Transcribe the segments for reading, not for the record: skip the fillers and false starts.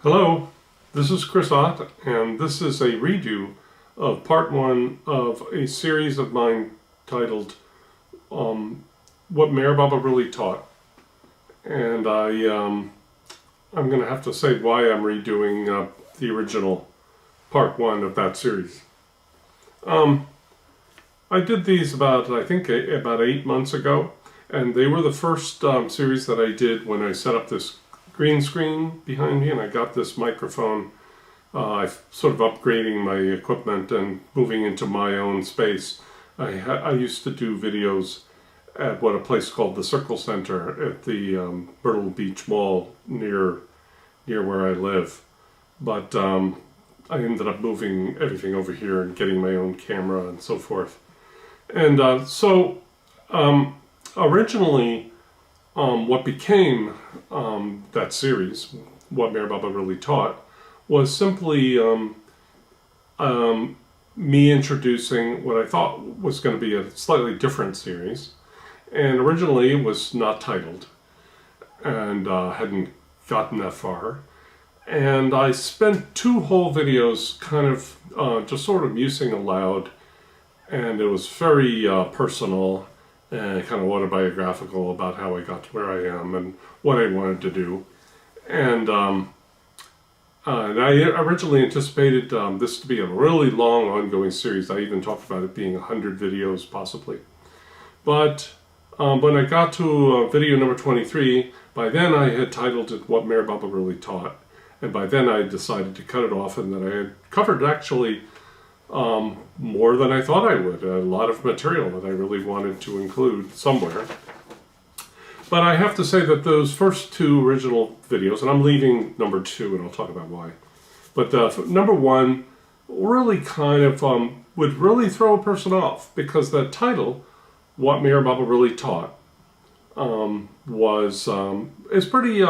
Hello, this is Chris Ott, and this is a redo of part one of a series of mine titled What Mayor Baba Really Taught. And I'm going to have to say why I'm redoing the original part one of that series. I did these about 8 months ago, and they were the first series that I did when I set up this green screen behind me and I got this microphone. I'm sort of upgrading my equipment and moving into my own space. I used to do videos at a place called the Circle Center at the Myrtle Beach Mall near where I live. But I ended up moving everything over here and getting my own camera and so forth. And originally, what became that series, What Mayor Baba Really Taught, was simply me introducing what I thought was going to be a slightly different series. And originally it was not titled and hadn't gotten that far. And I spent 2 whole videos kind of just sort of musing aloud, and it was very personal and kind of autobiographical about how I got to where I am and what I wanted to do. And I originally anticipated this to be a really long ongoing series. I even talked about it being 100 videos possibly. But when I got to video number 23, by then I had titled it What Mayor Baba Really Taught. And by then I decided to cut it off, and that I had covered actually more than I thought I would. A lot of material that I really wanted to include somewhere. But I have to say that those first 2 original videos, and I'm leaving number 2 and I'll talk about why. But number 1 really kind of would really throw a person off, because the title, What Mayor Baba Really Taught, is pretty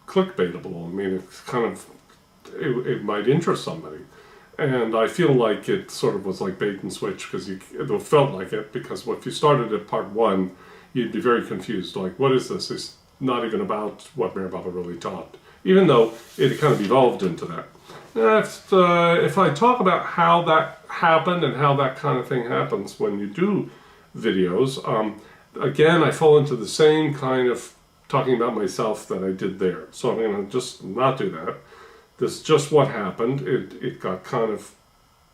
clickbaitable. I mean, it's kind of, it might interest somebody. And I feel like it sort of was like bait and switch, because it felt like it, because if you started at part 1, you'd be very confused. Like, what is this? It's not even about what Mayor Baba really taught, even though it kind of evolved into that. If I talk about how that happened and how that kind of thing happens when you do videos, again, I fall into the same kind of talking about myself that I did there. So I'm going to just not do that. This is just what happened. It got kind of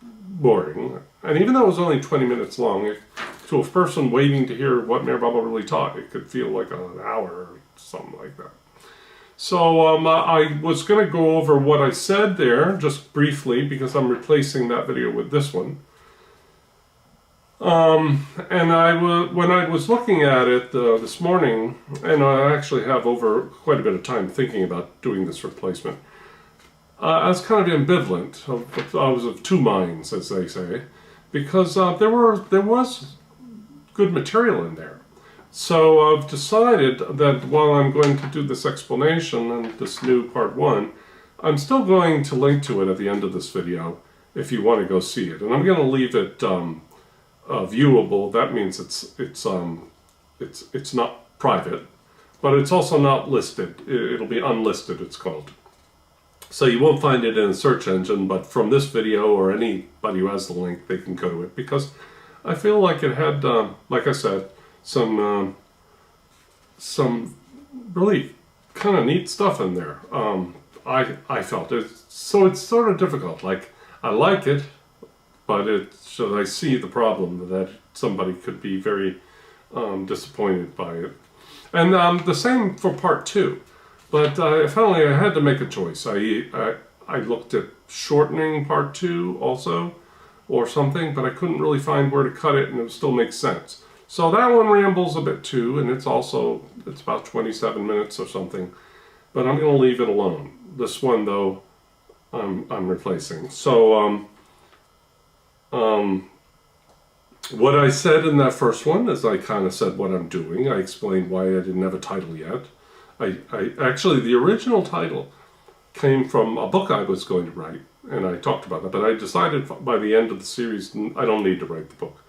boring. And even though it was only 20 minutes long, to a person waiting to hear what Mayor Baba really taught, it could feel like an hour or something like that. So I was going to go over what I said there just briefly, because I'm replacing that video with this one. And when I was looking at it this morning, and I actually have over quite a bit of time thinking about doing this replacement, I was kind of ambivalent. I was of 2 minds, as they say, because there was good material in there. So I've decided that while I'm going to do this explanation and this new part 1, I'm still going to link to it at the end of this video if you want to go see it. And I'm going to leave it viewable. That means it's not private, but it's also not listed. It'll be unlisted, it's called. So you won't find it in a search engine, but from this video or anybody who has the link, they can go to it, because I feel like it had, like I said, some really kind of neat stuff in there. I felt it. So it's sort of difficult. Like, I like it, but I see the problem that somebody could be very disappointed by it. And the same for part 2. But finally I had to make a choice. I looked at shortening part 2 also, or something, but I couldn't really find where to cut it and it still makes sense. So that one rambles a bit too, and it's about 27 minutes or something, but I'm going to leave it alone. This one, though, I'm replacing. So what I said in that first one is I kind of said what I'm doing. I explained why I didn't have a title yet. Actually, the original title came from a book I was going to write, and I talked about that, but I decided by the end of the series I don't need to write the book.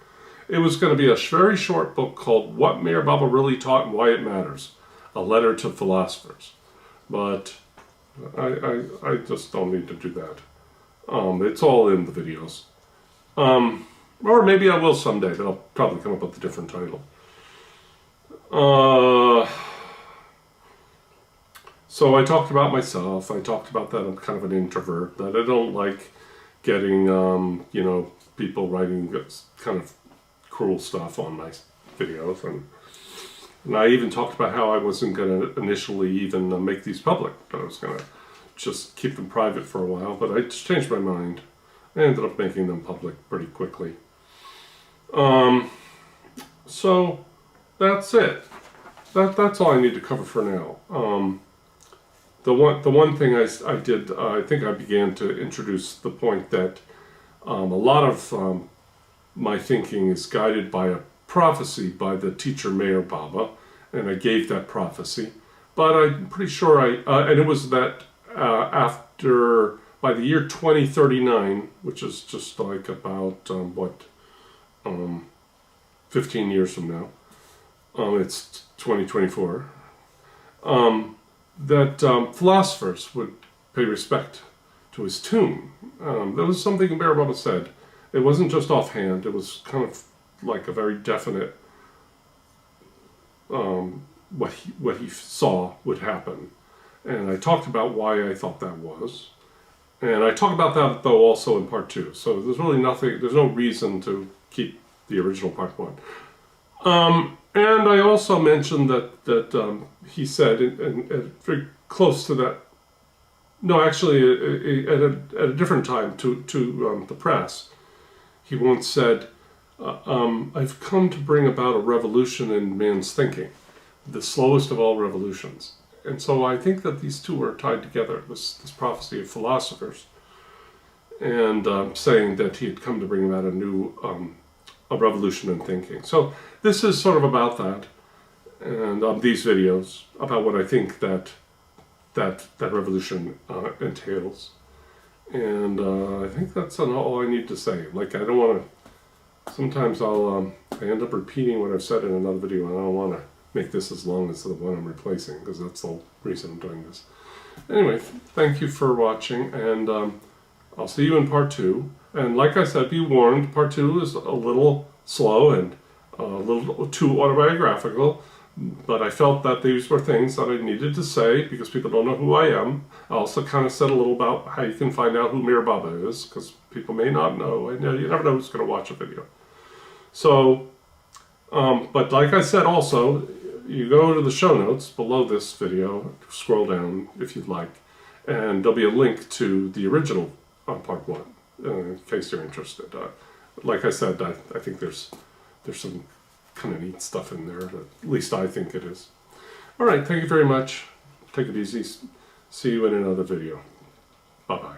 It was going to be a very short book called What Mayor Baba Really Taught and Why It Matters, a letter to philosophers. but I just don't need to do that. It's all in the videos. Or maybe I will someday, but I'll probably come up with a different title. So I talked about myself. I talked about that I'm kind of an introvert, that I don't like getting, you know, people writing kind of cruel stuff on my videos. And I even talked about how I wasn't going to initially even make these public, but I was going to just keep them private for a while. But I just changed my mind. I ended up making them public pretty quickly. So that's it. That's all I need to cover for now. The one thing I did, I think I began to introduce the point that a lot of my thinking is guided by a prophecy by the teacher Mayor Baba, and I gave that prophecy. But I'm pretty sure and it was that by the year 2039, which is just like about 15 years from now. It's 2024. That philosophers would pay respect to his tomb. That was something Mayor Baba said. It wasn't just offhand. It was kind of like a very definite what he saw would happen. And I talked about why I thought that was. And I talk about that, though, also in part 2. So there's really nothing, there's no reason to keep the original part 1. And I also mentioned that he said, and very close to that, no, actually, at a different time to the press, he once said, I've come to bring about a revolution in man's thinking, the slowest of all revolutions. And so I think that these two are tied together, this prophecy of philosophers, and saying that he had come to bring about a revolution in thinking. So this is sort of about that, and these videos about what I think that revolution entails. And I think that's all I need to say. Like, I don't want to, sometimes I end up repeating what I've said in another video, and I don't want to make this as long as the one I'm replacing, because that's the reason I'm doing this. Anyway, thank you for watching, and I'll see you in part 2. And like I said, be warned, part 2 is a little slow and a little too autobiographical, but I felt that these were things that I needed to say because people don't know who I am. I also kind of said a little about how you can find out who Mayor Baba is, because people may not know. You never know who's going to watch a video. So, but like I said also, you go to the show notes below this video, scroll down if you'd like, and there'll be a link to the original part 1, in case you're interested. Like I said, I think there's some kind of neat stuff in there, at least I think it is. All right, thank you very much. Take it easy. See you in another video. Bye-bye.